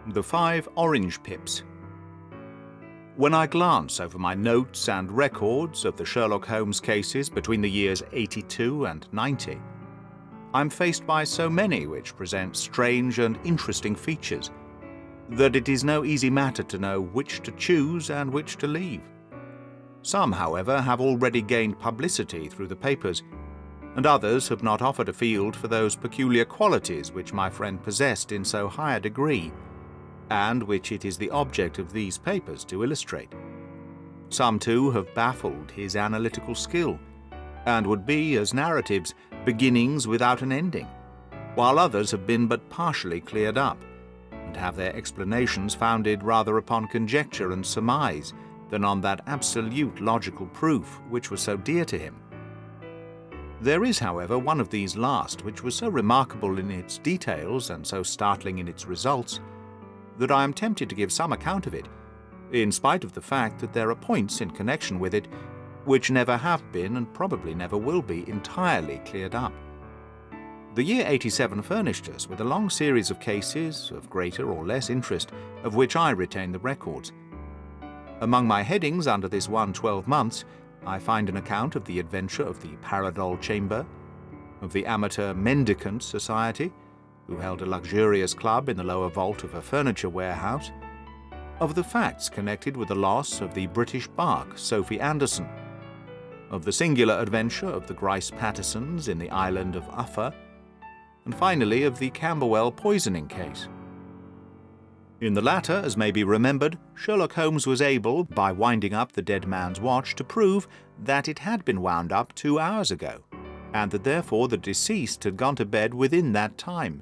The 5 Orange Pips. When I glance over my notes and records of the Sherlock Holmes cases between the years 82 and 90, I'm faced by so many which present strange and interesting features that it is no easy matter to know which to choose and which to leave. Some, however, have already gained publicity through the papers, and others have not offered a field for those peculiar qualities which my friend possessed in so high a degree, and which it is the object of these papers to illustrate. Some, too, have baffled his analytical skill, and would be, as narratives, beginnings without an ending, while others have been but partially cleared up, and have their explanations founded rather upon conjecture and surmise than on that absolute logical proof which was so dear to him. There is, however, one of these last which was so remarkable in its details and so startling in its results that I am tempted to give some account of it, in spite of the fact that there are points in connection with it which never have been and probably never will be entirely cleared up. The year 87 furnished us with a long series of cases of greater or less interest, of which I retain the records. Among my headings under this one 12 months, I find an account of the adventure of the Paradol Chamber, of the Amateur Mendicant Society, who held a luxurious club in the lower vault of a furniture warehouse, of the facts connected with the loss of the British bark Sophie Anderson, of the singular adventure of the Grice Pattersons in the island of Uffa, and finally of the Camberwell poisoning case. In the latter, as may be remembered, Sherlock Holmes was able, by winding up the dead man's watch, to prove that it had been wound up 2 hours ago, and that therefore the deceased had gone to bed within that time,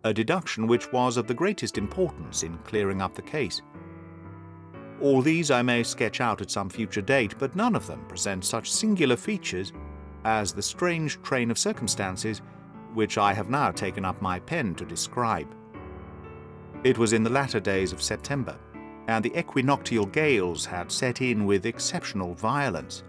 a deduction which was of the greatest importance in clearing up the case. All these I may sketch out at some future date, but none of them present such singular features as the strange train of circumstances which I have now taken up my pen to describe. It was in the latter days of September, and the equinoctial gales had set in with exceptional violence.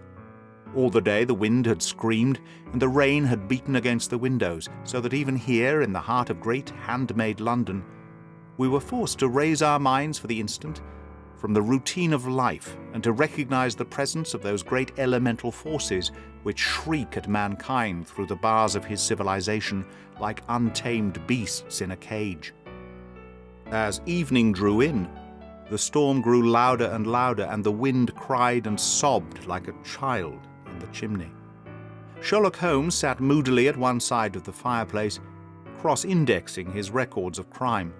All the day the wind had screamed, and the rain had beaten against the windows, so that even here, in the heart of great handmade London, we were forced to raise our minds for the instant from the routine of life and to recognize the presence of those great elemental forces which shriek at mankind through the bars of his civilization like untamed beasts in a cage. As evening drew in, the storm grew louder and louder, and the wind cried and sobbed like a child in the chimney. Sherlock Holmes sat moodily at one side of the fireplace, cross-indexing his records of crime,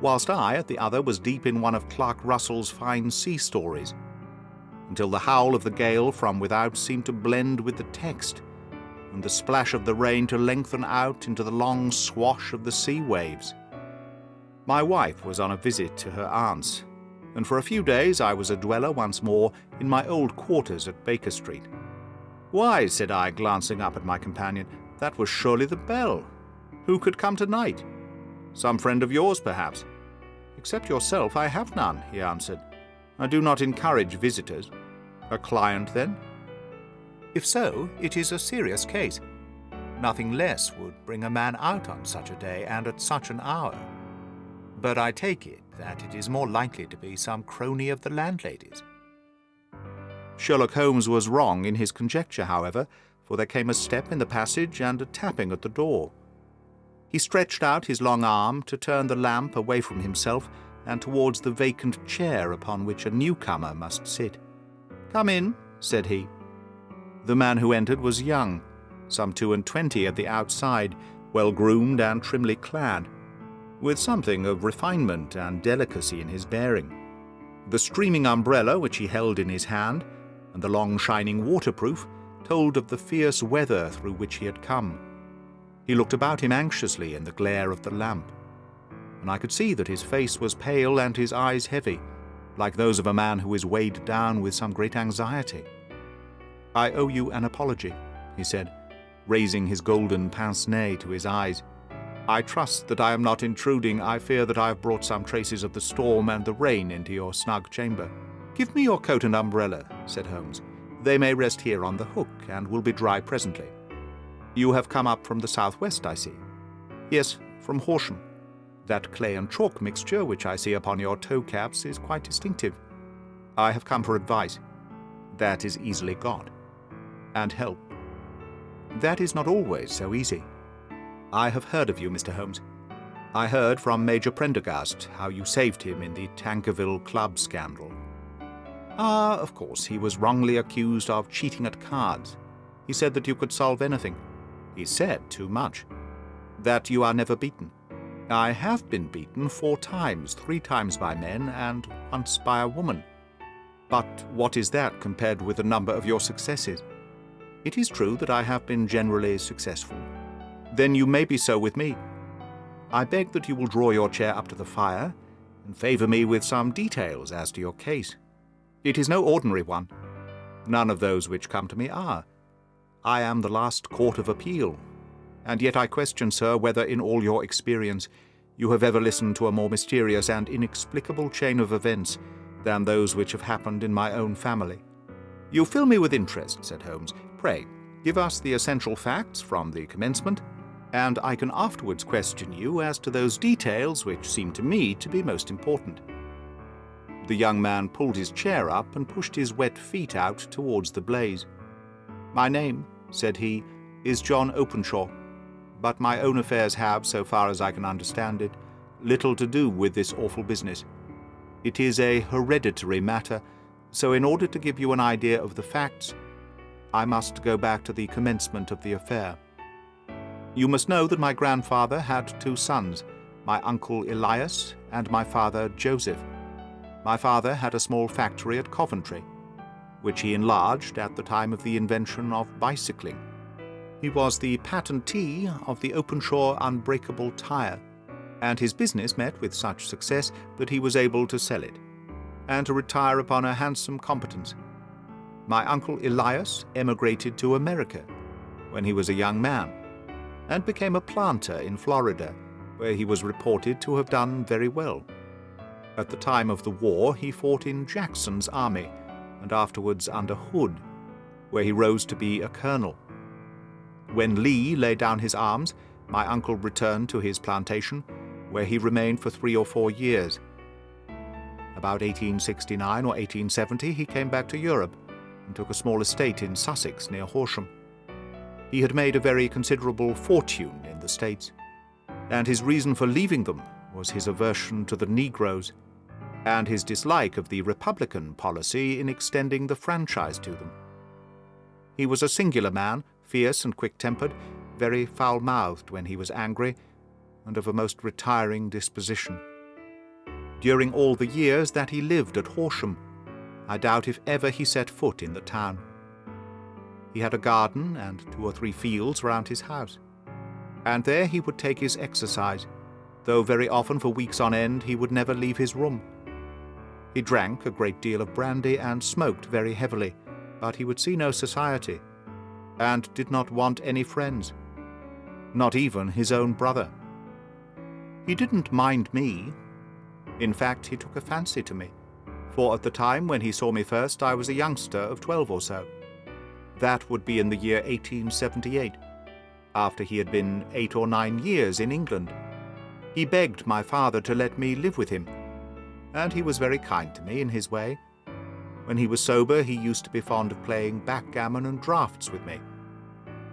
whilst I, at the other, was deep in one of Clark Russell's fine sea stories, until the howl of the gale from without seemed to blend with the text, and the splash of the rain to lengthen out into the long swash of the sea waves. My wife was on a visit to her aunt's, and for a few days I was a dweller once more in my old quarters at Baker Street. "Why," said I, glancing up at my companion, "that was surely the bell. Who could come tonight? Some friend of yours, perhaps?" "Except yourself, I have none," he answered. "I do not encourage visitors." "A client, then?" "If so, it is a serious case. Nothing less would bring a man out on such a day and at such an hour. But I take it that it is more likely to be some crony of the landlady's." Sherlock Holmes was wrong in his conjecture, however, for there came a step in the passage and a tapping at the door. He stretched out his long arm to turn the lamp away from himself and towards the vacant chair upon which a newcomer must sit. "Come in," said he. The man who entered was young, some 22 at the outside, well-groomed and trimly clad, with something of refinement and delicacy in his bearing. The streaming umbrella which he held in his hand, and the long shining waterproof, told of the fierce weather through which he had come. He looked about him anxiously in the glare of the lamp, and I could see that his face was pale and his eyes heavy, like those of a man who is weighed down with some great anxiety. "I owe you an apology," he said, raising his golden pince-nez to his eyes. "I trust that I am not intruding. I fear that I have brought some traces of the storm and the rain into your snug chamber." "Give me your coat and umbrella," said Holmes. "They may rest here on the hook, and will be dry presently. You have come up from the southwest, I see." "Yes, from Horsham." That clay and chalk mixture which I see upon your toe caps is quite distinctive. I have come for advice. That is easily got. And help. That is not always so easy. I have heard of you, Mr. Holmes. I heard from Major Prendergast how you saved him in the Tankerville Club scandal. Ah, of course, he was wrongly accused of cheating at cards. He said that you could solve anything. He said too much. That you are never beaten. I have been beaten 4 times, 3 times by men and once by a woman. But what is that compared with the number of your successes? It is true that I have been generally successful. Then you may be so with me. I beg that you will draw your chair up to the fire and favour me with some details as to your case. It is no ordinary one. None of those which come to me are. I am the last court of appeal, and yet I question, sir, whether in all your experience you have ever listened to a more mysterious and inexplicable chain of events than those which have happened in my own family. You fill me with interest, said Holmes. Pray, give us the essential facts from the commencement, and I can afterwards question you as to those details which seem to me to be most important. The young man pulled his chair up and pushed his wet feet out towards the blaze. My name, said he, is John Openshaw, but my own affairs have, so far as I can understand it, little to do with this awful business. It is a hereditary matter, so in order to give you an idea of the facts, I must go back to the commencement of the affair. You must know that my grandfather had 2 sons, my uncle Elias and my father Joseph. My father had a small factory at Coventry, which he enlarged at the time of the invention of bicycling. He was the patentee of the Openshaw unbreakable tire, and his business met with such success that he was able to sell it, and to retire upon a handsome competence. My uncle Elias emigrated to America when he was a young man, and became a planter in Florida, where he was reported to have done very well. At the time of the war, he fought in Jackson's army, and afterwards under Hood, where he rose to be a colonel. When Lee laid down his arms, my uncle returned to his plantation, where he remained for 3 or 4 years. About 1869 or 1870, he came back to Europe, and took a small estate in Sussex near Horsham. He had made a very considerable fortune in the States, and his reason for leaving them was his aversion to the Negroes, and his dislike of the Republican policy in extending the franchise to them. He was a singular man, fierce and quick-tempered, very foul-mouthed when he was angry, and of a most retiring disposition. During all the years that he lived at Horsham, I doubt if ever he set foot in the town. He had a garden and 2 or 3 fields round his house, and there he would take his exercise, though very often for weeks on end he would never leave his room. He drank a great deal of brandy and smoked very heavily, but he would see no society, and did not want any friends, not even his own brother. He didn't mind me. In fact, he took a fancy to me, for at the time when he saw me first I was a youngster of 12 or so. That would be in the year 1878, after he had been 8 or 9 years in England. He begged my father to let me live with him, and he was very kind to me in his way. When he was sober, he used to be fond of playing backgammon and draughts with me,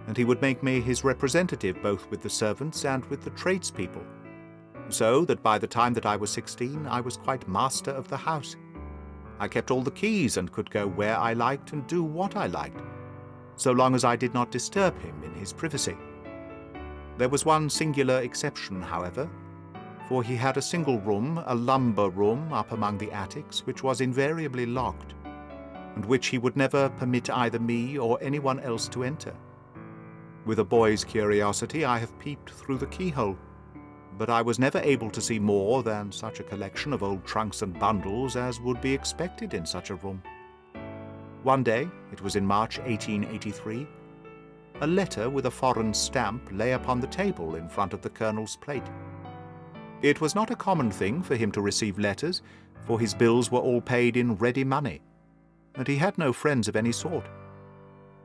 and he would make me his representative both with the servants and with the tradespeople, so that by the time that I was 16 I was quite master of the house. I kept all the keys and could go where I liked and do what I liked, so long as I did not disturb him in his privacy. There was one singular exception, however, for he had a single room, a lumber room up among the attics, which was invariably locked, and which he would never permit either me or anyone else to enter. With a boy's curiosity I have peeped through the keyhole, but I was never able to see more than such a collection of old trunks and bundles as would be expected in such a room. One day, it was in March 1883, a letter with a foreign stamp lay upon the table in front of the Colonel's plate. It was not a common thing for him to receive letters, for his bills were all paid in ready money, and he had no friends of any sort.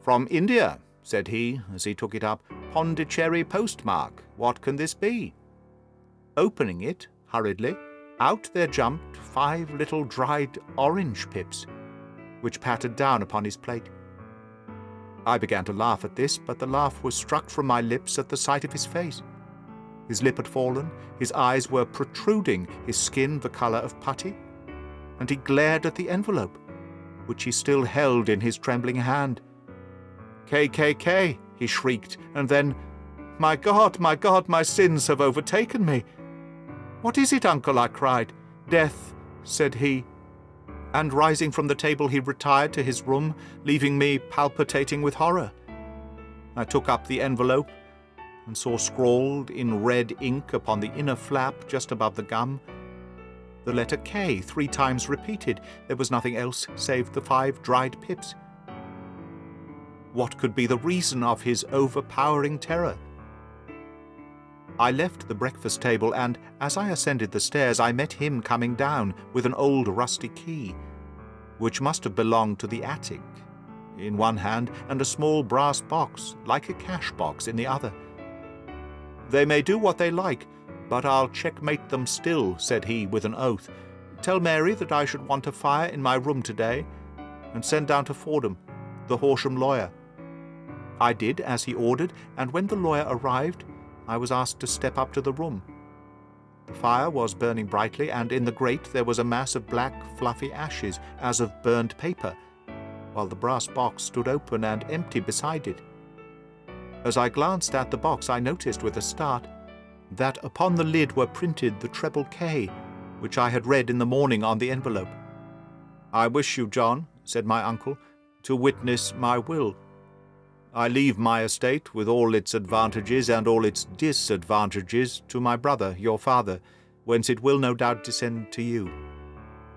"From India," said he, as he took it up. "Pondicherry postmark. What can this be?" Opening it hurriedly, out there jumped 5 little dried orange pips, which pattered down upon his plate. I began to laugh at this, but the laugh was struck from my lips at the sight of his face. His lip had fallen, his eyes were protruding, his skin the colour of putty, and he glared at the envelope, which he still held in his trembling hand. "KKK!" he shrieked, and then, my God, my sins have overtaken me." "What is it, uncle?" I cried. "Death," said he, and rising from the table he retired to his room, leaving me palpitating with horror. I took up the envelope and saw scrawled in red ink upon the inner flap just above the gum the letter K 3 times repeated. There was nothing else save the 5 dried pips. What could be the reason of his overpowering terror? I left the breakfast table, and as I ascended the stairs I met him coming down with an old rusty key, which must have belonged to the attic, in one hand, and a small brass box, like a cash box, in the other. "They may do what they like, but I'll checkmate them still," said he with an oath. "Tell Mary that I should want a fire in my room today, and send down to Fordham, the Horsham lawyer." I did as he ordered, and when the lawyer arrived, I was asked to step up to the room. The fire was burning brightly, and in the grate there was a mass of black, fluffy ashes, as of burned paper, while the brass box stood open and empty beside it. As I glanced at the box, I noticed with a start that upon the lid were printed the treble K, which I had read in the morning on the envelope. "I wish you, John," said my uncle, "to witness my will. I leave my estate, with all its advantages and all its disadvantages, to my brother, your father, whence it will no doubt descend to you.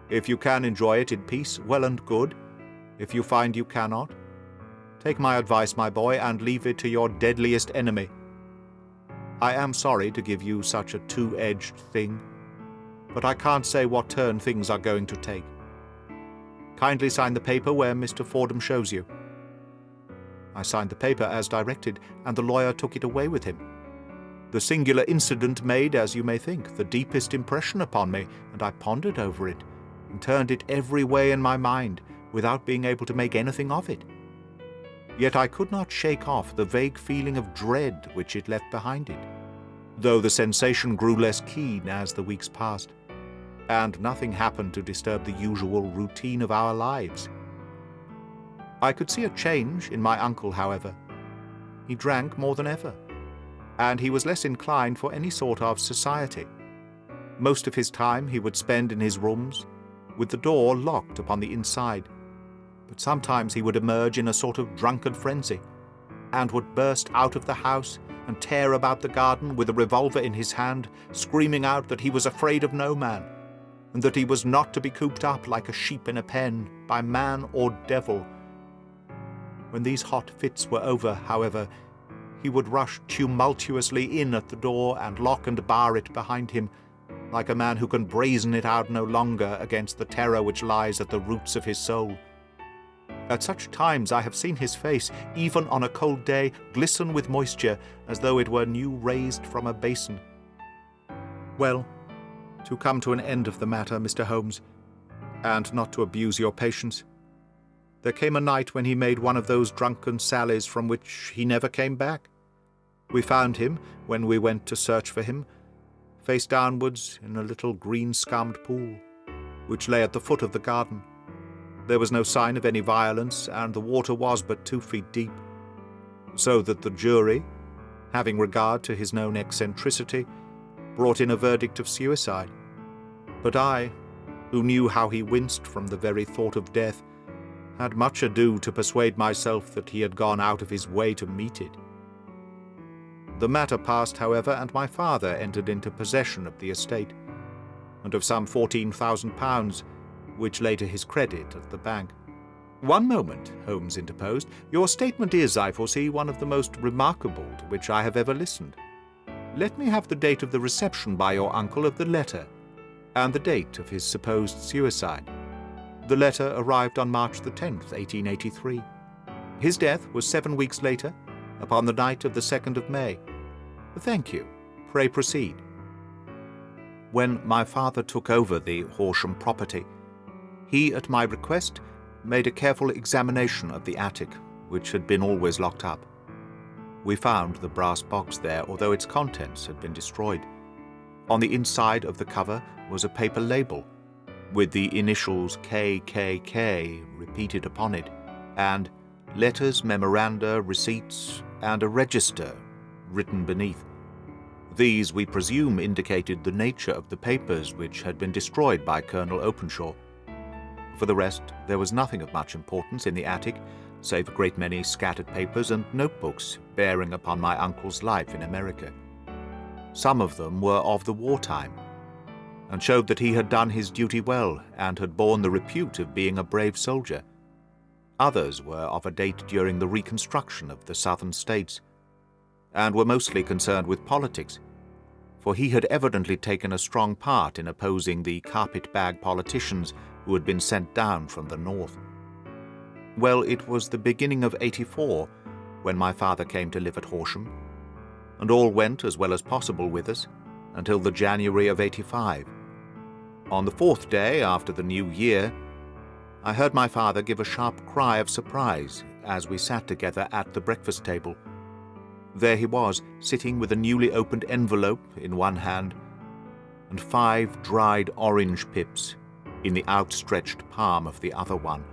If you can enjoy it in peace, well and good. If you find you cannot, take my advice, my boy, and leave it to your deadliest enemy. I am sorry to give you such a two-edged thing, but I can't say what turn things are going to take. Kindly sign the paper where Mr. Fordham shows you." I signed the paper as directed, and the lawyer took it away with him. The singular incident made, as you may think, the deepest impression upon me, and I pondered over it, and turned it every way in my mind, without being able to make anything of it. Yet I could not shake off the vague feeling of dread which it left behind it, though the sensation grew less keen as the weeks passed, and nothing happened to disturb the usual routine of our lives. I could see a change in my uncle, however. He drank more than ever, and he was less inclined for any sort of society. Most of his time he would spend in his rooms, with the door locked upon the inside, but sometimes he would emerge in a sort of drunken frenzy, and would burst out of the house and tear about the garden with a revolver in his hand, screaming out that he was afraid of no man, and that he was not to be cooped up like a sheep in a pen by man or devil. When these hot fits were over, however, he would rush tumultuously in at the door and lock and bar it behind him, like a man who can brazen it out no longer against the terror which lies at the roots of his soul. At such times I have seen his face, even on a cold day, glisten with moisture, as though it were new raised from a basin. Well, to come to an end of the matter, Mr. Holmes, and not to abuse your patience, there came a night when he made one of those drunken sallies from which he never came back. We found him, when we went to search for him, face downwards in a little green-scummed pool, which lay at the foot of the garden. There was no sign of any violence, and the water was but 2 feet deep, so that the jury, having regard to his known eccentricity, brought in a verdict of suicide. But I, who knew how he winced from the very thought of death, had much ado to persuade myself that he had gone out of his way to meet it. The matter passed, however, and my father entered into possession of the estate, and of some £14,000, which lay to his credit at the bank. "One moment," Holmes interposed. "Your statement is, I foresee, one of the most remarkable to which I have ever listened. Let me have the date of the reception by your uncle of the letter, and the date of his supposed suicide." The letter arrived on March the 10th, 1883. His death was 7 weeks later, upon the night of the 2nd of May. "Thank you. Pray proceed." When my father took over the Horsham property, he, at my request, made a careful examination of the attic, which had been always locked up. We found the brass box there, although its contents had been destroyed. On the inside of the cover was a paper label, with the initials KKK repeated upon it, and letters, memoranda, receipts, and a register written beneath. These, we presume, indicated the nature of the papers which had been destroyed by Colonel Openshaw. For the rest, there was nothing of much importance in the attic, save a great many scattered papers and notebooks bearing upon my uncle's life in America. Some of them were of the wartime, and showed that he had done his duty well and had borne the repute of being a brave soldier. Others were of a date during the Reconstruction of the Southern States, and were mostly concerned with politics, for he had evidently taken a strong part in opposing the carpet-bag politicians who had been sent down from the North. Well, it was the beginning of '84 when my father came to live at Horsham, and all went as well as possible with us until the January of '85. On the 4th day after the New Year, I heard my father give a sharp cry of surprise as we sat together at the breakfast table. There he was, sitting with a newly opened envelope in one hand and 5 dried orange pips in the outstretched palm of the other one.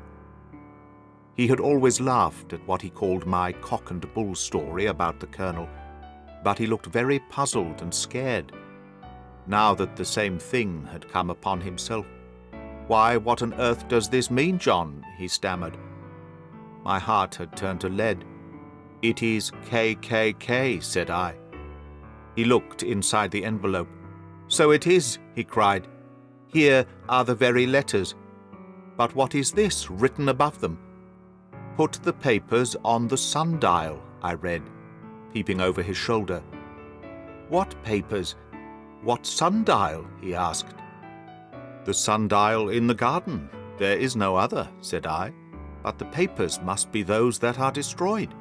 He had always laughed at what he called my cock and bull story about the colonel, but he looked very puzzled and scared, now that the same thing had come upon himself. "Why, what on earth does this mean, John?" he stammered. My heart had turned to lead. "It is KKK, said I. He looked inside the envelope. "So it is," he cried. "Here are the very letters. But what is this written above them?" "Put the papers on the sundial," I read, peeping over his shoulder. "What papers? What sundial?" he asked. "The sundial in the garden. There is no other," said I. "But the papers must be those that are destroyed."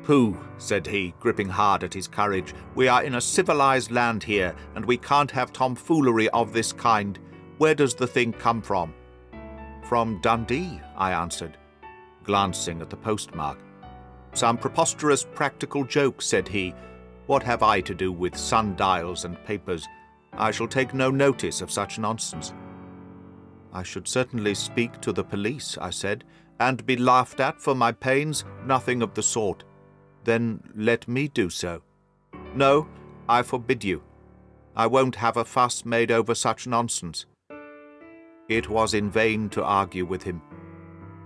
"Pooh," said he, gripping hard at his courage. "We are in a civilized land here, and we can't have tomfoolery of this kind. Where does the thing come from?" "From Dundee," I answered, glancing at the postmark. "Some preposterous practical joke," said he. "What have I to do with sundials and papers? I shall take no notice of such nonsense." "I should certainly speak to the police," I said, "and be laughed at for my pains. Nothing of the sort." "Then let me do so." "No, I forbid you. I won't have a fuss made over such nonsense." It was in vain to argue with him,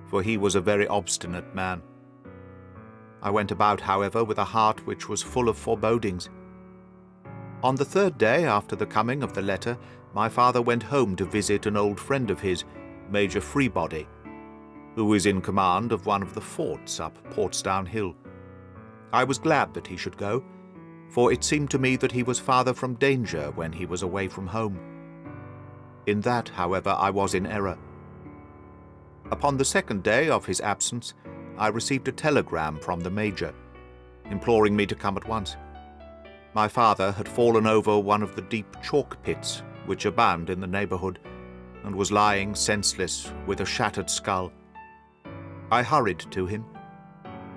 for he was a very obstinate man. I went about, however, with a heart which was full of forebodings. On the 3rd day after the coming of the letter, my father went home to visit an old friend of his, Major Freebody, who is in command of one of the forts up Portsdown Hill. I was glad that he should go, for it seemed to me that he was farther from danger when he was away from home. In that, however, I was in error. Upon the 2nd day of his absence, I received a telegram from the Major, imploring me to come at once. My father had fallen over one of the deep chalk pits which abound in the neighborhood, and was lying senseless with a shattered skull. I hurried to him,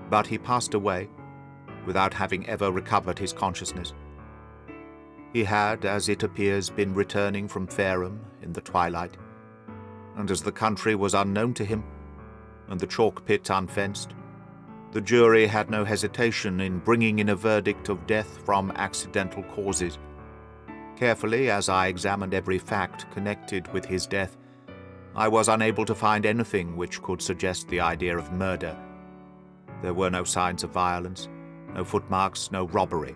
but he passed away without having ever recovered his consciousness. He had, as it appears, been returning from Fareham in the twilight, and as the country was unknown to him, and the chalk pit unfenced, the jury had no hesitation in bringing in a verdict of death from accidental causes. Carefully as I examined every fact connected with his death, I was unable to find anything which could suggest the idea of murder. There were no signs of violence, no footmarks, no robbery,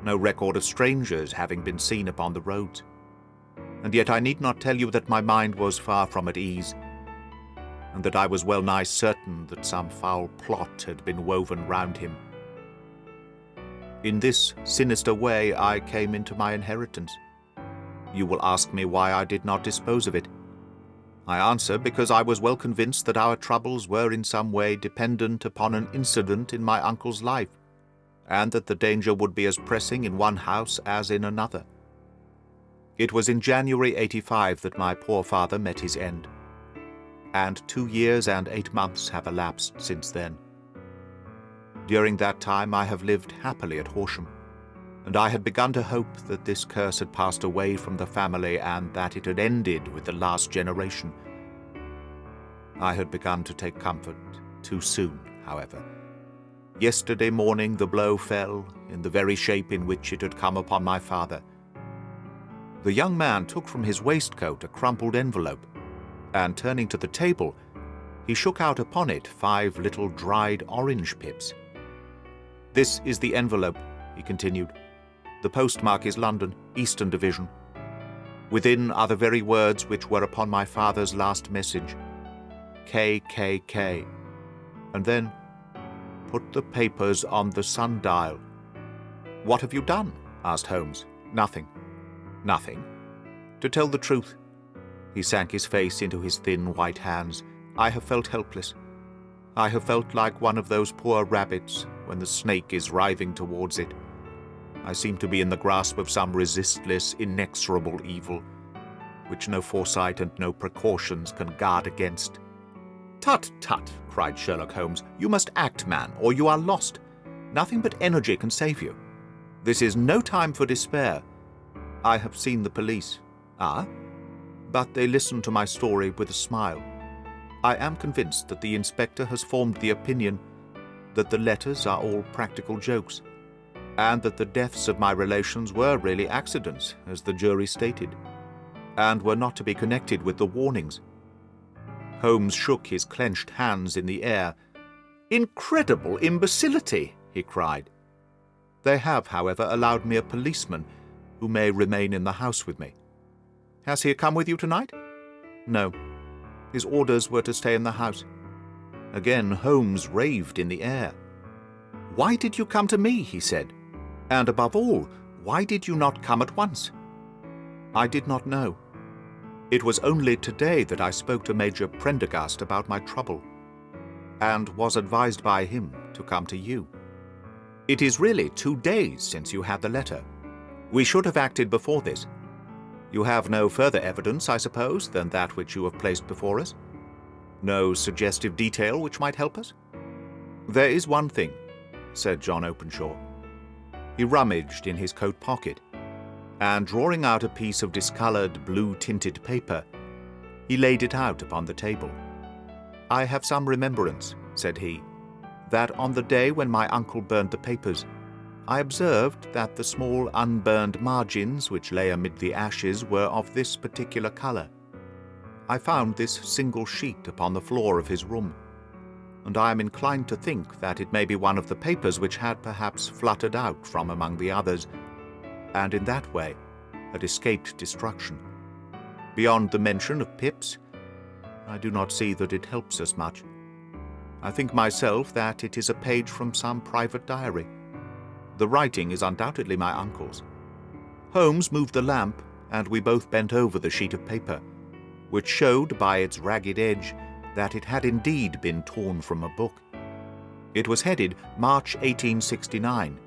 no record of strangers having been seen upon the roads. And yet I need not tell you that my mind was far from at ease, and that I was well nigh certain that some foul plot had been woven round him. In this sinister way I came into my inheritance. You will ask me why I did not dispose of it. I answer because I was well convinced that our troubles were in some way dependent upon an incident in my uncle's life, and that the danger would be as pressing in one house as in another. It was in January 85 that my poor father met his end, and 2 years and 8 months have elapsed since then. During that time I have lived happily at Horsham, and I had begun to hope that this curse had passed away from the family and that it had ended with the last generation. I had begun to take comfort too soon, however. Yesterday morning the blow fell in the very shape in which it had come upon my father. The young man took from his waistcoat a crumpled envelope, and turning to the table, he shook out upon it 5 little dried orange pips. "This is the envelope," he continued. "The postmark is London, Eastern Division. Within are the very words which were upon my father's last message, KKK. And then, put the papers on the sundial." "What have you done?" asked Holmes. "Nothing." "Nothing? To tell the truth," he sank his face into his thin white hands, "I have felt helpless. I have felt like one of those poor rabbits when the snake is writhing towards it. I seem to be in the grasp of some resistless, inexorable evil, which no foresight and no precautions can guard against." "Tut, tut!" cried Sherlock Holmes. "You must act, man, or you are lost. Nothing but energy can save you. This is no time for despair. I have seen the police." "Ah?" "But they listened to my story with a smile. I am convinced that the inspector has formed the opinion that the letters are all practical jokes, and that the deaths of my relations were really accidents, as the jury stated, and were not to be connected with the warnings." Holmes shook his clenched hands in the air. "Incredible imbecility!" he cried. "They have, however, allowed me a policeman who may remain in the house with me." "Has he come with you tonight?" "No. His orders were to stay in the house." Again Holmes raved in the air. "Why did you come to me?" he said. "And above all, why did you not come at once?" "I did not know. It was only today that I spoke to Major Prendergast about my trouble, and was advised by him to come to you. It is really 2 days since you had the letter. We should have acted before this. You have no further evidence, I suppose, than that which you have placed before us? No suggestive detail which might help us?" "There is one thing," said John Openshaw. He rummaged in his coat pocket, and drawing out a piece of discoloured, blue-tinted paper, he laid it out upon the table. "I have some remembrance," said he, "that on the day when my uncle burned the papers, I observed that the small unburned margins which lay amid the ashes were of this particular colour. I found this single sheet upon the floor of his room, and I am inclined to think that it may be one of the papers which had perhaps fluttered out from among the others, and in that way had escaped destruction. Beyond the mention of Pips, I do not see that it helps us much. I think myself that it is a page from some private diary. The writing is undoubtedly my uncle's." Holmes moved the lamp, and we both bent over the sheet of paper, which showed by its ragged edge that it had indeed been torn from a book. It was headed March 1869,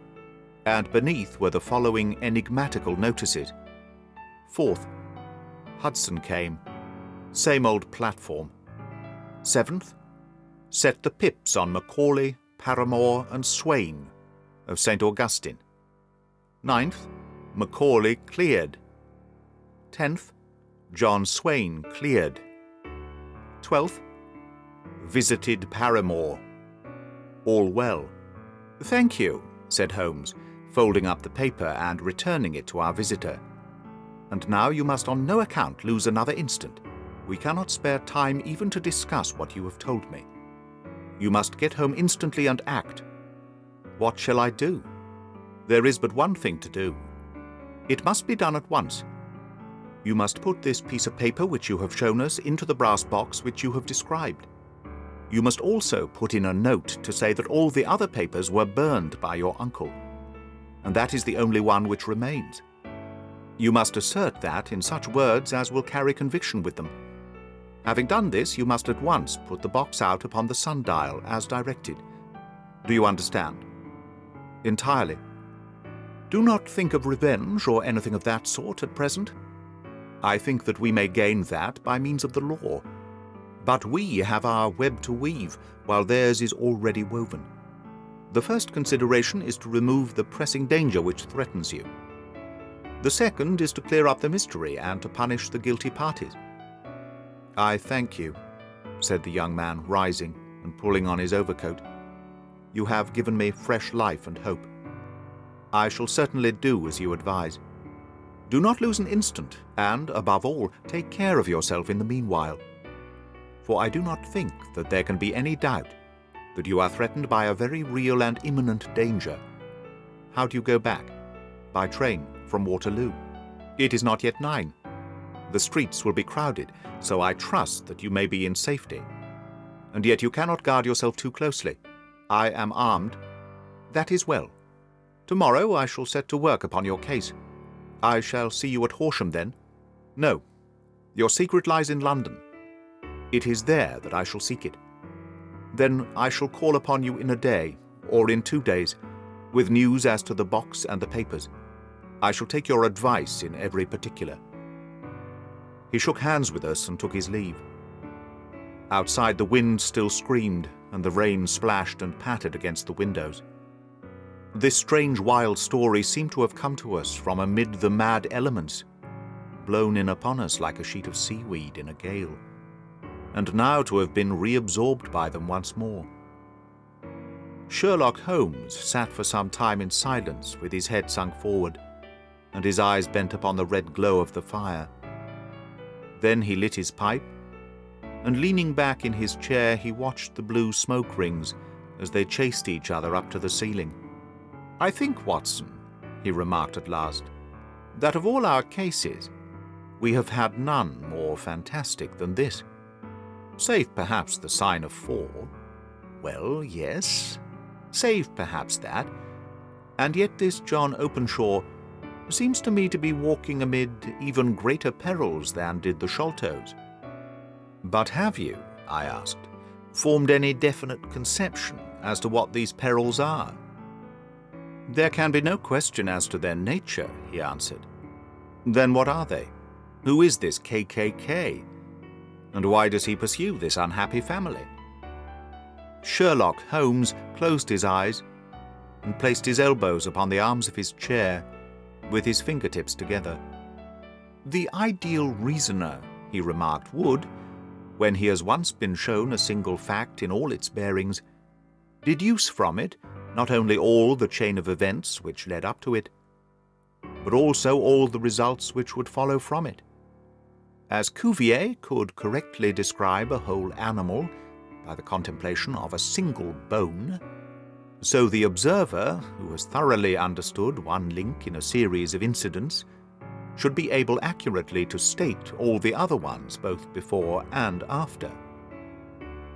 and beneath were the following enigmatical notices. 4th, Hudson came. Same old platform. 7th, set the pips on Macaulay, Paramore, and Swain of St. Augustine. 9th, Macaulay cleared. 10th, John Swain cleared. 12th, visited Paramore. All well. "Thank you," said Holmes, folding up the paper and returning it to our visitor. "And now you must on no account lose another instant. We cannot spare time even to discuss what you have told me. You must get home instantly and act. What shall I do? There is but one thing to do. It must be done at once. You must put this piece of paper which you have shown us into the brass box which you have described. You must also put in a note to say that all the other papers were burned by your uncle, and that is the only one which remains. You must assert that in such words as will carry conviction with them. Having done this, you must at once put the box out upon the sundial as directed. Do you understand?" "Entirely." "Do not think of revenge or anything of that sort at present. I think that we may gain that by means of the law. But we have our web to weave, while theirs is already woven. The first consideration is to remove the pressing danger which threatens you. The second is to clear up the mystery and to punish the guilty parties." "I thank you," said the young man, rising and pulling on his overcoat. "You have given me fresh life and hope. I shall certainly do as you advise. Do not lose an instant, and, above all, take care of yourself in the meanwhile. For I do not think that there can be any doubt that you are threatened by a very real and imminent danger. How do you go back? By train from Waterloo. It is not yet 9. The streets will be crowded, so I trust that you may be in safety. And yet you cannot guard yourself too closely. I am armed. That is well. Tomorrow I shall set to work upon your case. I shall see you at Horsham then. No, your secret lies in London. It is there that I shall seek it. Then I shall call upon you in a day, or in 2 days, with news as to the box and the papers. I shall take your advice in every particular." He shook hands with us and took his leave. Outside the wind still screamed, and the rain splashed and pattered against the windows. This strange wild story seemed to have come to us from amid the mad elements, blown in upon us like a sheet of seaweed in a gale, and now to have been reabsorbed by them once more. Sherlock Holmes sat for some time in silence with his head sunk forward, and his eyes bent upon the red glow of the fire. Then he lit his pipe, and leaning back in his chair he watched the blue smoke rings as they chased each other up to the ceiling. "I think, Watson," he remarked at last, "that of all our cases, we have had none more fantastic than this. Save perhaps the sign of 4. Well, yes, save perhaps that. And yet this John Openshaw seems to me to be walking amid even greater perils than did the Sholtos." "But have you," I asked, "formed any definite conception as to what these perils are?" "There can be no question as to their nature," he answered. "Then what are they? Who is this KKK? And why does he pursue this unhappy family?" Sherlock Holmes closed his eyes and placed his elbows upon the arms of his chair, with his fingertips together. "The ideal reasoner," he remarked, "would, when he has once been shown a single fact in all its bearings, deduce from it not only all the chain of events which led up to it, but also all the results which would follow from it. As Cuvier could correctly describe a whole animal by the contemplation of a single bone, so the observer, who has thoroughly understood one link in a series of incidents, should be able accurately to state all the other ones both before and after.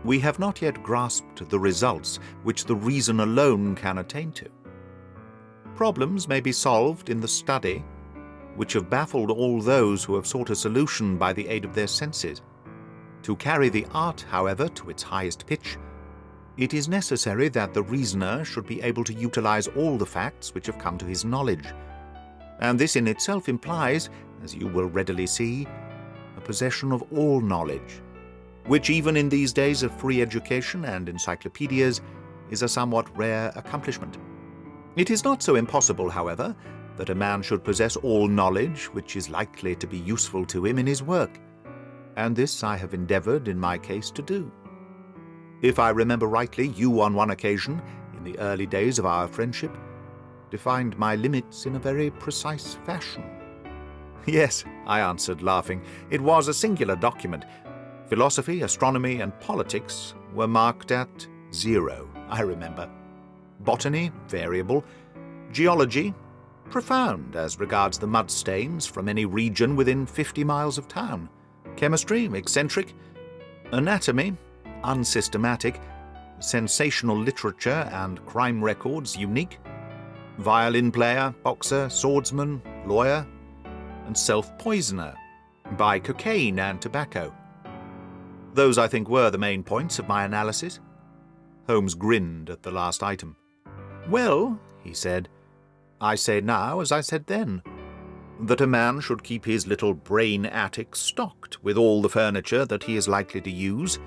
We have not yet grasped the results which the reason alone can attain to. Problems may be solved in the study which have baffled all those who have sought a solution by the aid of their senses. To carry the art, however, to its highest pitch, it is necessary that the reasoner should be able to utilize all the facts which have come to his knowledge, and this in itself implies, as you will readily see, a possession of all knowledge, which even in these days of free education and encyclopedias is a somewhat rare accomplishment. It is not so impossible, however, that a man should possess all knowledge which is likely to be useful to him in his work, and this I have endeavored in my case to do. If I remember rightly, you on one occasion, in the early days of our friendship, defined my limits in a very precise fashion." "Yes," I answered, laughing, "it was a singular document. Philosophy, astronomy, and politics were marked at 0, I remember. Botany, variable. Geology, profound as regards the mud stains from any region within 50 miles of town. Chemistry, eccentric. Anatomy, unsystematic. Sensational literature and crime records, unique. Violin player, boxer, swordsman, lawyer, and self-poisoner by cocaine and tobacco. Those, I think, were the main points of my analysis." Holmes grinned at the last item. "Well," he said, "I say now as I said then. that a man should keep his little brain attic stocked with all the furniture that he is likely to use,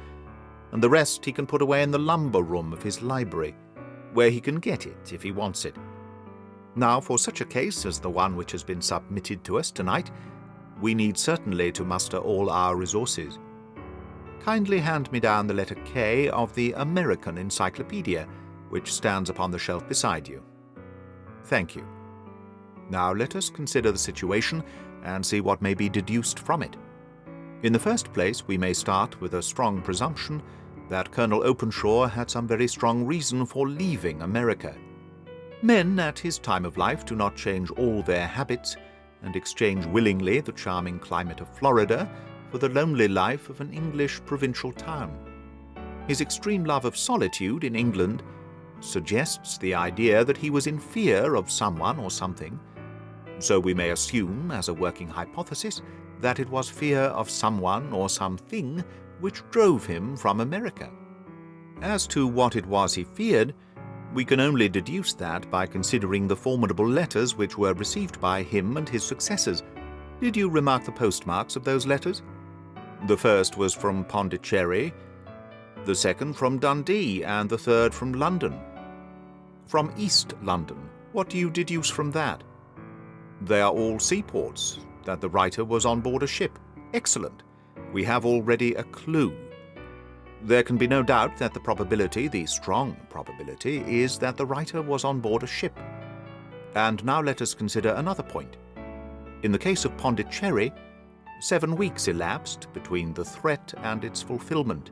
and the rest he can put away in the lumber room of his library, where he can get it if he wants it. Now, for such a case as the one which has been submitted to us tonight, we need certainly to muster all our resources. Kindly hand me down the letter K of the American Encyclopedia, which stands upon the shelf beside you. Thank you. Now let us consider the situation and see what may be deduced from it. In the first place, we may start with a strong presumption that Colonel Openshaw had some very strong reason for leaving America. Men at his time of life do not change all their habits and exchange willingly the charming climate of Florida for the lonely life of an English provincial town. His extreme love of solitude in England suggests the idea that he was in fear of someone or something, so we may assume, as a working hypothesis, that it was fear of someone or something which drove him from America. As to what it was he feared, we can only deduce that by considering the formidable letters which were received by him and his successors. Did you remark the postmarks of those letters? The first was from Pondicherry, the second from Dundee, and the third from London. From East London, what do you deduce from that? They are all seaports, that the writer was on board a ship. Excellent. We have already a clue. There can be no doubt that the probability, the strong probability, is that the writer was on board a ship. And now let us consider another point. In the case of Pondicherry, 7 weeks elapsed between the threat and its fulfillment.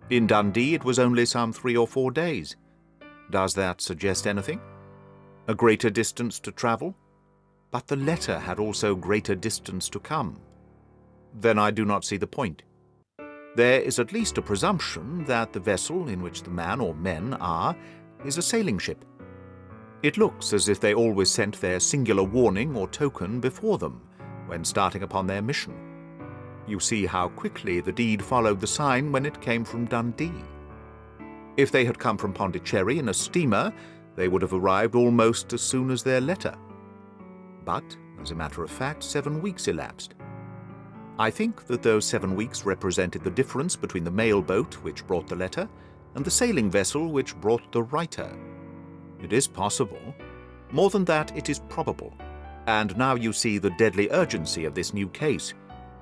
In Dundee it was only some 3 or 4 days. Does that suggest anything? A greater distance to travel? But the letter had also greater distance to come. Then I do not see the point. There is at least a presumption that the vessel in which the man or men are is a sailing ship. It looks as if they always sent their singular warning or token before them when starting upon their mission. You see how quickly the deed followed the sign when it came from Dundee. If they had come from Pondicherry in a steamer, they would have arrived almost as soon as their letter. But, as a matter of fact, 7 weeks elapsed. I think that those 7 weeks represented the difference between the mail boat which brought the letter and the sailing vessel which brought the writer. It is possible. More than that, it is probable. And now you see the deadly urgency of this new case,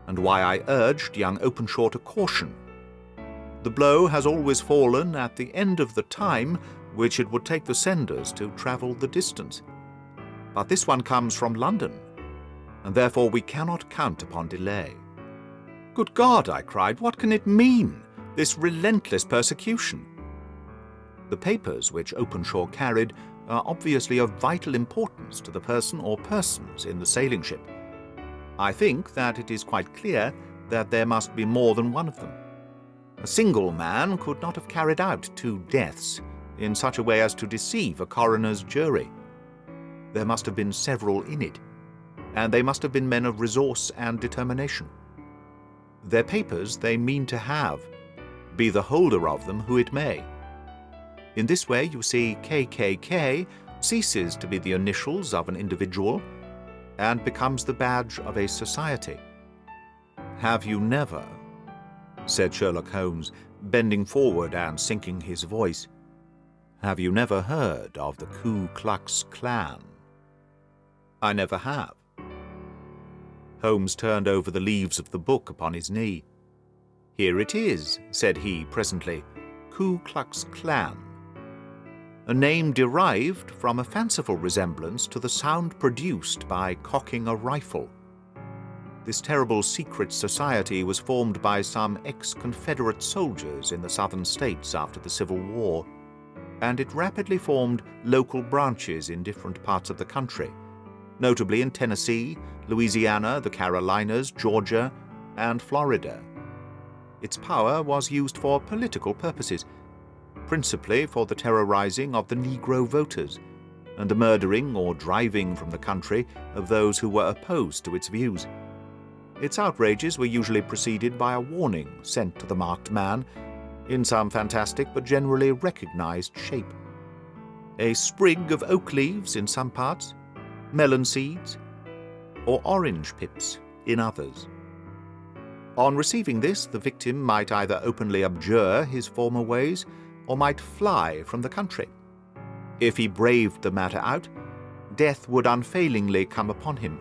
and why I urged young Openshaw to caution. The blow has always fallen at the end of the time which it would take the senders to travel the distance. But this one comes from London, and therefore we cannot count upon delay. Good God, I cried, what can it mean, this relentless persecution? The papers which Openshaw carried are obviously of vital importance to the person or persons in the sailing ship. I think that it is quite clear that there must be more than one of them. A single man could not have carried out 2 deaths in such a way as to deceive a coroner's jury. There must have been several in it, and they must have been men of resource and determination. Their papers they mean to have, be the holder of them who it may. In this way, you see, KKK ceases to be the initials of an individual and becomes the badge of a society. Have you never, said Sherlock Holmes, bending forward and sinking his voice, have you never heard of the Ku Klux Klan? I never have. Holmes turned over the leaves of the book upon his knee. Here it is, said he presently, Ku Klux Klan. A name derived from a fanciful resemblance to the sound produced by cocking a rifle. This terrible secret society was formed by some ex-Confederate soldiers in the southern states after the Civil War, and it rapidly formed local branches in different parts of the country, notably in Tennessee, Louisiana, the Carolinas, Georgia, and Florida. Its power was used for political purposes, principally for the terrorizing of the Negro voters and the murdering or driving from the country of those who were opposed to its views. Its outrages were usually preceded by a warning sent to the marked man in some fantastic but generally recognized shape. A sprig of oak leaves in some parts, melon seeds, or orange pips in others. On receiving this, the victim might either openly abjure his former ways or might fly from the country. If he braved the matter out, death would unfailingly come upon him,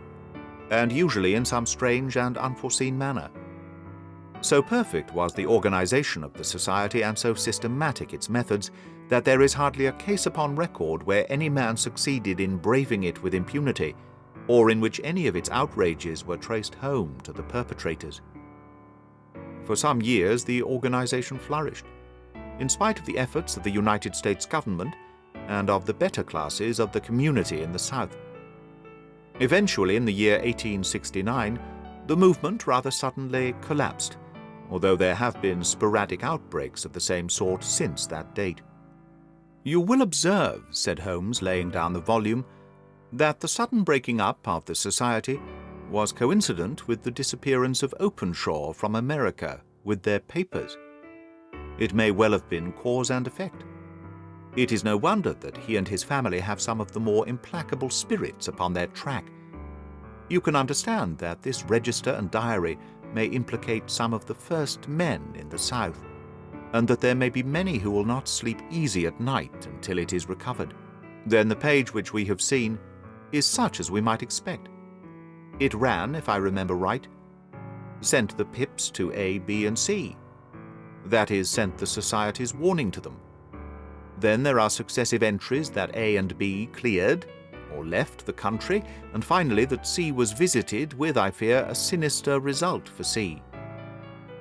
and usually in some strange and unforeseen manner. So perfect was the organization of the society and so systematic its methods that there is hardly a case upon record where any man succeeded in braving it with impunity, or in which any of its outrages were traced home to the perpetrators. For some years the organization flourished, in spite of the efforts of the United States government and of the better classes of the community in the South. Eventually, in the year 1869, the movement rather suddenly collapsed, although there have been sporadic outbreaks of the same sort since that date. "You will observe," said Holmes, laying down the volume, "that the sudden breaking up of the society was coincident with the disappearance of Openshaw from America with their papers. It may well have been cause and effect. It is no wonder that he and his family have some of the more implacable spirits upon their track. You can understand that this register and diary may implicate some of the first men in the South, and that there may be many who will not sleep easy at night until it is recovered. Then the page which we have seen is such as we might expect. It ran, if I remember right, sent the pips to A, B, and C. That is, sent the society's warning to them. Then there are successive entries that A and B cleared, or left the country, and finally that C was visited with, I fear, a sinister result for C.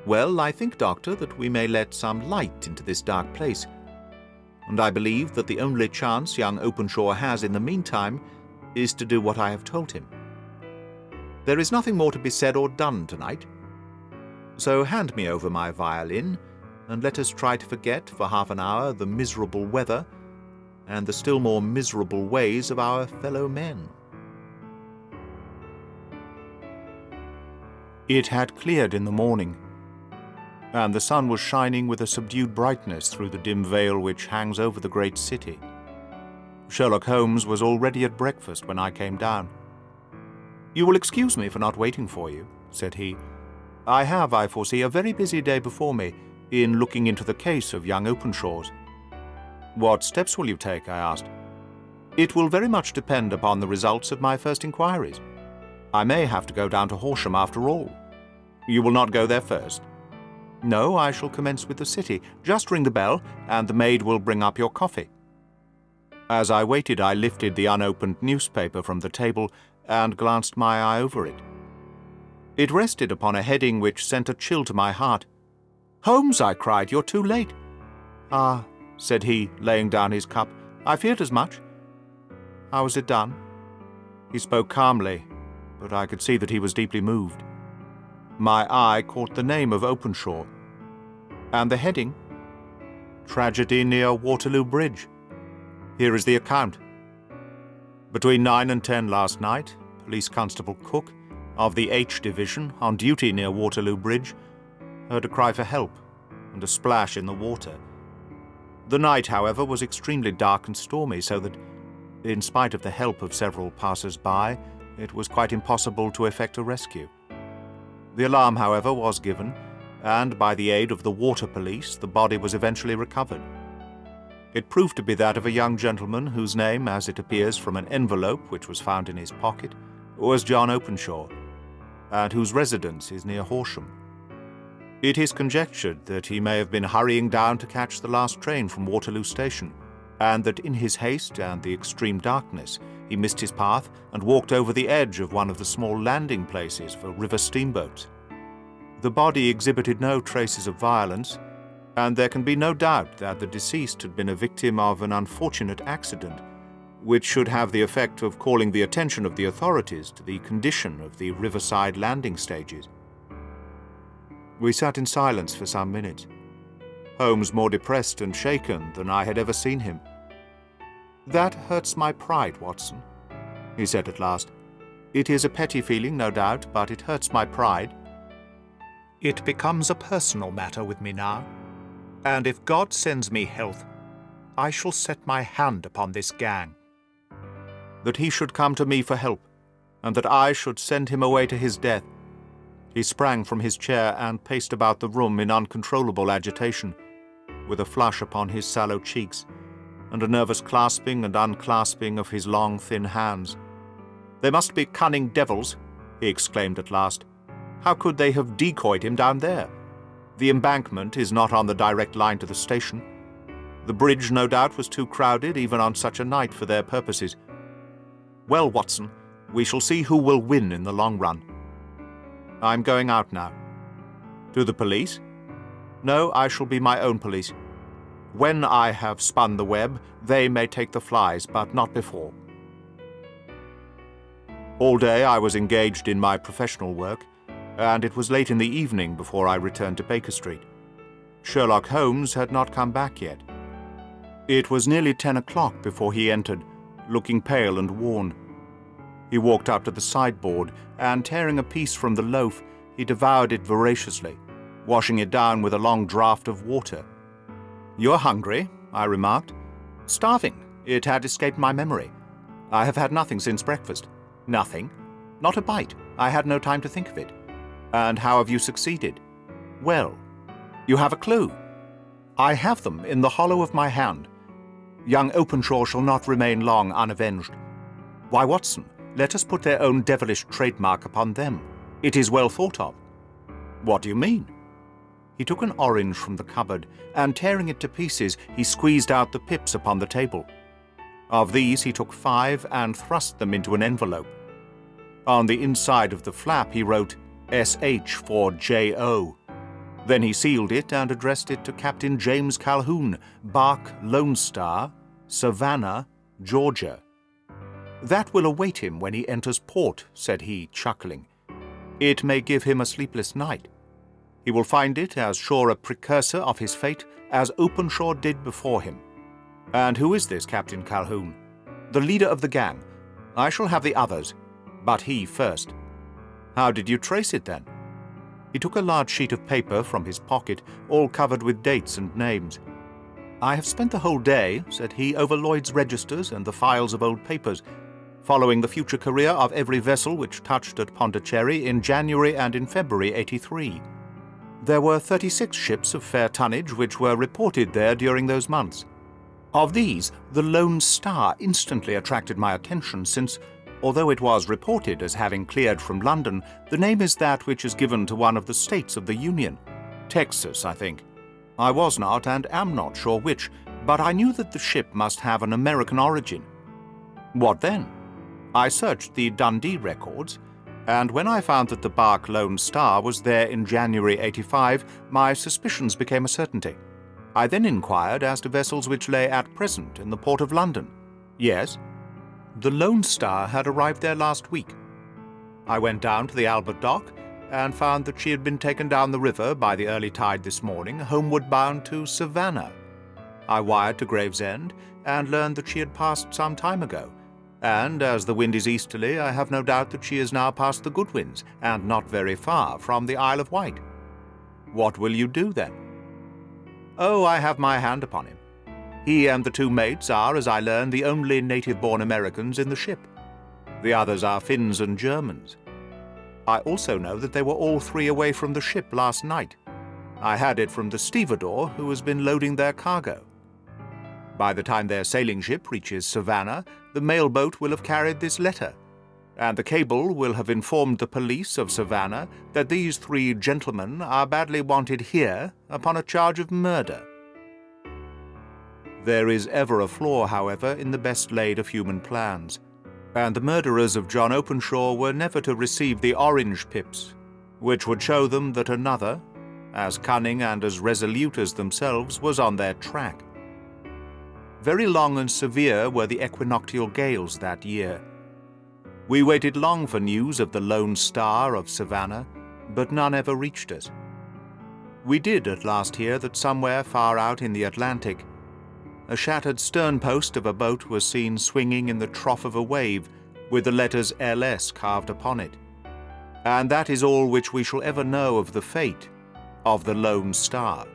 Well, I think, Doctor, that we may let some light into this dark place, and I believe that the only chance young Openshaw has in the meantime is to do what I have told him. There is nothing more to be said or done tonight, so hand me over my violin, and let us try to forget for half an hour the miserable weather and the still more miserable ways of our fellow men." It had cleared in the morning, and the sun was shining with a subdued brightness through the dim veil which hangs over the great city. Sherlock Holmes was already at breakfast when I came down. "You will excuse me for not waiting for you," said he. "I have, I foresee, a very busy day before me in looking into the case of young Openshaw's." "What steps will you take?" I asked. "It will very much depend upon the results of my first inquiries. I may have to go down to Horsham after all." "You will not go there first?" "No, I shall commence with the city. Just ring the bell, and the maid will bring up your coffee." As I waited, I lifted the unopened newspaper from the table and glanced my eye over it. It rested upon a heading which sent a chill to my heart. "Holmes," I cried, "you're too late." "Ah," said he, laying down his cup, "I feared as much. How was it done?" He spoke calmly, but I could see that he was deeply moved. My eye caught the name of Openshaw, and the heading, "Tragedy near Waterloo Bridge." Here is the account. "Between 9 and 10 last night, Police Constable Cook, of the H Division, on duty near Waterloo Bridge, heard a cry for help and a splash in the water. The night, however, was extremely dark and stormy, so that, in spite of the help of several passers-by, it was quite impossible to effect a rescue. The alarm, however, was given, and by the aid of the water police, the body was eventually recovered. It proved to be that of a young gentleman whose name, as it appears from an envelope which was found in his pocket, was John Openshaw, and whose residence is near Horsham. It is conjectured that he may have been hurrying down to catch the last train from Waterloo Station, and that in his haste and the extreme darkness he missed his path and walked over the edge of one of the small landing places for river steamboats. The body exhibited no traces of violence, and there can be no doubt that the deceased had been a victim of an unfortunate accident, which should have the effect of calling the attention of the authorities to the condition of the riverside landing stages. We sat in silence for some minutes, Holmes more depressed and shaken than I had ever seen him. "That hurts my pride, Watson," he said at last. "It is a petty feeling, no doubt, but it hurts my pride. It becomes a personal matter with me now, and if God sends me health, I shall set my hand upon this gang. That he should come to me for help, and that I should send him away to his death. He sprang from his chair and paced about the room in uncontrollable agitation, with a flush upon his sallow cheeks, and a nervous clasping and unclasping of his long, thin hands. "They must be cunning devils," he exclaimed at last. "How could they have decoyed him down there? The embankment is not on the direct line to the station. The bridge, no doubt, was too crowded even on such a night for their purposes. Well, Watson, we shall see who will win in the long run. I'm going out now." "To the police?" "No, I shall be my own police. When I have spun the web, they may take the flies, but not before." All day I was engaged in my professional work, and it was late in the evening before I returned to Baker Street. Sherlock Holmes had not come back yet. It was nearly 10 o'clock before he entered, looking pale and worn. He walked up to the sideboard, and tearing a piece from the loaf, he devoured it voraciously, washing it down with a long draught of water. "You're hungry," I remarked. "Starving. It had escaped my memory. I have had nothing since breakfast." "Nothing? Not a bite. I had no time to think of it." "And how have you succeeded?" "Well, you have a clue." "I have them in the hollow of my hand. Young Openshaw shall not remain long unavenged. Why, Watson, let us put their own devilish trademark upon them. It is well thought of." "What do you mean?" He took an orange from the cupboard, and tearing it to pieces, he squeezed out the pips upon the table. Of these he took 5 and thrust them into an envelope. On the inside of the flap he wrote S.H. for J.O. Then he sealed it and addressed it to Captain James Calhoun, Bark Lone Star, Savannah, Georgia. "That will await him when he enters port," said he, chuckling. "It may give him a sleepless night. He will find it as sure a precursor of his fate as Openshaw did before him." "And who is this Captain Calhoun?" "The leader of the gang. I shall have the others, but he first." "How did you trace it, then?" He took a large sheet of paper from his pocket, all covered with dates and names. "I have spent the whole day," said he, "over Lloyd's registers and the files of old papers, following the future career of every vessel which touched at Pondicherry in January and in February '83. There were 36 ships of fair tonnage which were reported there during those months. Of these, the Lone Star instantly attracted my attention, since, although it was reported as having cleared from London, the name is that which is given to one of the states of the Union. Texas, I think. I was not and am not sure which, but I knew that the ship must have an American origin. What then? I searched the Dundee records, and when I found that the bark Lone Star was there in January '85, my suspicions became a certainty. I then inquired as to vessels which lay at present in the port of London. Yes, the Lone Star had arrived there last week. I went down to the Albert Dock and found that she had been taken down the river by the early tide this morning, homeward bound to Savannah. I wired to Gravesend and learned that she had passed some time ago, and as the wind is easterly, I have no doubt that she is now past the Goodwins and not very far from the Isle of Wight. What will you do then? Oh, I have my hand upon him. He and the 2 mates are, as I learn, the only native-born Americans in the ship. The others are Finns and Germans. I also know that they were all 3 away from the ship last night. I had it from the stevedore, who has been loading their cargo. By the time their sailing ship reaches Savannah, the mailboat will have carried this letter, and the cable will have informed the police of Savannah that these 3 gentlemen are badly wanted here upon a charge of murder. There is ever a flaw, however, in the best laid of human plans, and the murderers of John Openshaw were never to receive the orange pips, which would show them that another, as cunning and as resolute as themselves, was on their track. Very long and severe were the equinoctial gales that year. We waited long for news of the Lone Star of Savannah, but none ever reached us. We did at last hear that somewhere far out in the Atlantic, a shattered sternpost of a boat was seen swinging in the trough of a wave with the letters LS carved upon it. And that is all which we shall ever know of the fate of the Lone Star.